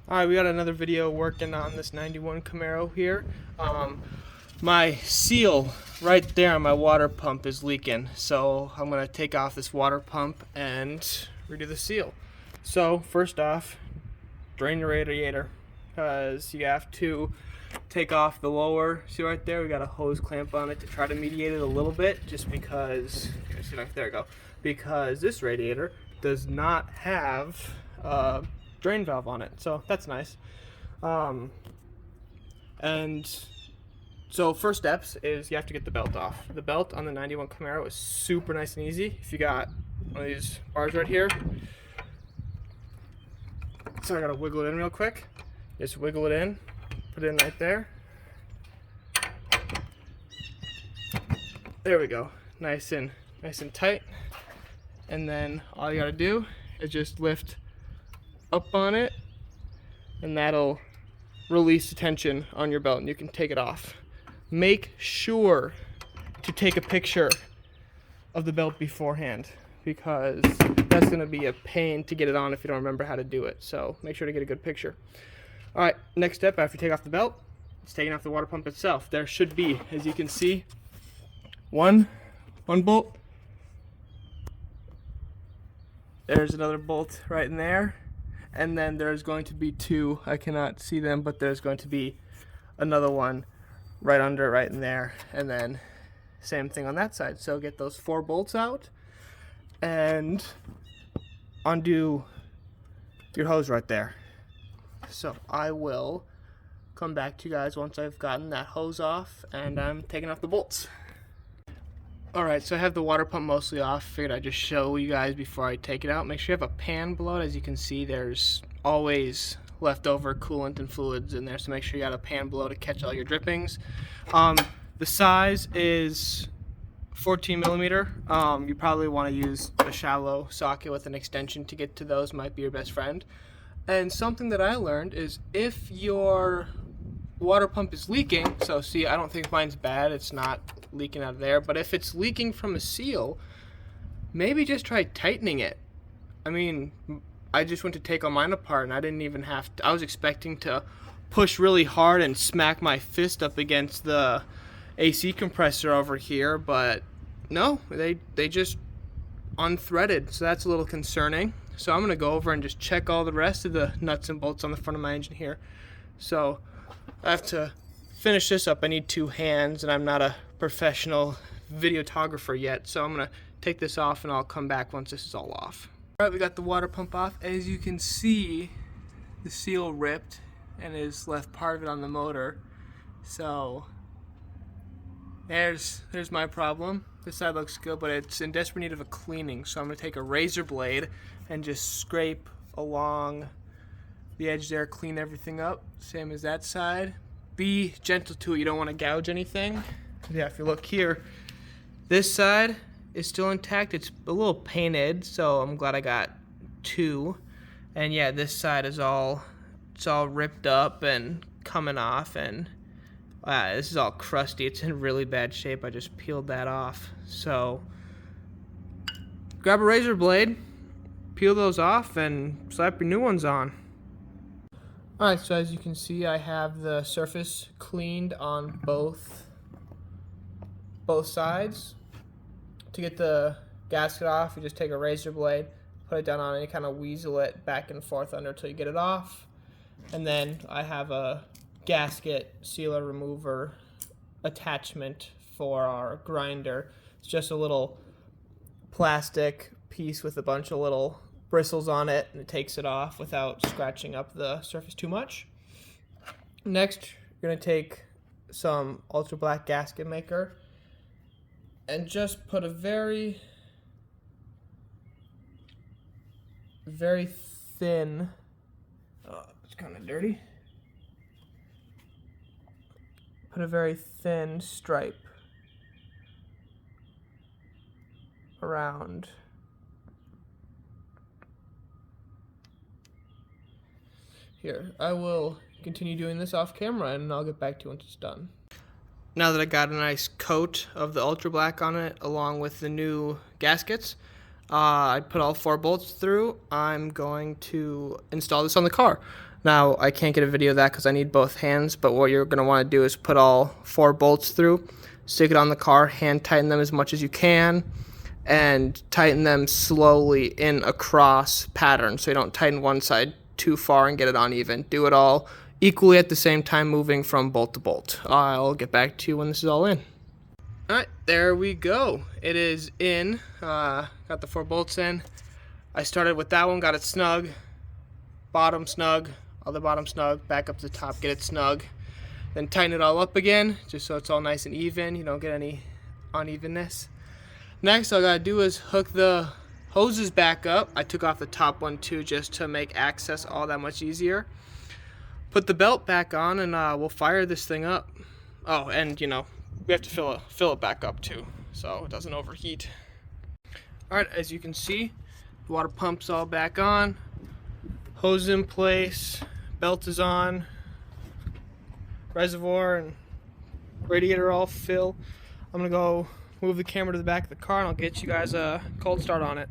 Alright, we got another video working on this 91 Camaro here. My seal right there on my water pump is leaking, so I'm going to take off this water pump and redo the seal. So first off, drain your radiator, because you have to take off the lower, see right there, we got a hose clamp on it to try to mediate it a little bit, just because, there we go, because this radiator does not have drain valve on it, so that's nice. And so first steps is you have to get the belt off. The belt on the 91 Camaro is super nice and easy. If you got one of these bars right here, so I gotta wiggle it in real quick. Just wiggle it in, put it in right there. There we go, nice and tight. And then all you gotta do is just lift up on it, and that'll release the tension on your belt and you can take it off. Make sure to take a picture of the belt beforehand, because that's going to be a pain to get it on if you don't remember how to do it. So make sure to get a good picture. Alright, next step after you take off the belt, it's taking off the water pump itself. There should be, as you can see, one bolt. There's another bolt right in there. And then there's going to be two, I cannot see them, but there's going to be another one right under, right in there. And then same thing on that side. So get those 4 bolts out and undo your hose right there. So I will come back to you guys once I've gotten that hose off and I'm taking off the bolts. Alright, so I have the water pump mostly off. Figured I'd just show you guys before I take it out. Make sure you have a pan below it. As you can see, there's always leftover coolant and fluids in there, so make sure you got a pan below to catch all your drippings. The size is 14 millimeter. You probably want to use a shallow socket with an extension to get to those, might be your best friend. And something that I learned is if your water pump is leaking, so see, I don't think mine's bad, it's not leaking out of there, but if it's leaking from a seal, maybe just try tightening it. I mean, I just went to take all mine apart and I didn't even have to, I was expecting to push really hard and smack my fist up against the AC compressor over here, but no, they just unthreaded, so that's a little concerning. So I'm gonna go over and just check all the rest of the nuts and bolts on the front of my engine here. So I have to finish this up. I need 2 hands and I'm not a professional videographer yet, so I'm gonna take this off and I'll come back once this is all off. Alright, we got the water pump off. As you can see, the seal ripped and is left part of it on the motor. So there's my problem. This side looks good, but it's in desperate need of a cleaning, so I'm gonna take a razor blade and just scrape along the edge there, clean everything up, same as that side. Be gentle to it, you don't want to gouge anything. Yeah, if you look here, this side is still intact. It's a little painted, so I'm glad I got 2. And yeah, this side is all ripped up and coming off, and this is all crusty. It's in really bad shape. I just peeled that off. So grab a razor blade, peel those off, and slap your new ones on. Alright, so as you can see, I have the surface cleaned on both sides. To get the gasket off, you just take a razor blade, put it down on it, and you kind of weasel it back and forth under until you get it off. And then I have a gasket sealer remover attachment for our grinder. It's just a little plastic piece with a bunch of little bristles on it, and it takes it off without scratching up the surface too much. Next, you're going to take some ultra black gasket maker and just put a very thin, it's kind of dirty, put a very thin stripe around here. I will continue doing this off camera and I'll get back to you once it's done. Now that I got a nice coat of the ultra black on it along with the new gaskets, I put all 4 bolts through. I'm going to install this on the car. Now, I can't get a video of that because I need both hands, but what you're going to want to do is put all 4 bolts through, stick it on the car, hand tighten them as much as you can, and tighten them slowly in a cross pattern so you don't tighten one side too far and get it uneven. Do it all equally at the same time, moving from bolt to bolt. I'll get back to you when this is all in. Alright, there we go. It is in. Got the 4 bolts in. I started with that one, got it snug, bottom snug, other bottom snug, back up to the top, get it snug. Then tighten it all up again, just so it's all nice and even, you don't get any unevenness. Next, all I gotta do is hook the hoses back up. I took off the top one too, just to make access all that much easier. Put the belt back on, and we'll fire this thing up. Oh, and you know, we have to fill it back up too, so it doesn't overheat. All right, as you can see, the water pump's all back on, hose in place, belt is on, reservoir and radiator all fill. I'm gonna go move the camera to the back of the car and I'll get you guys a cold start on it.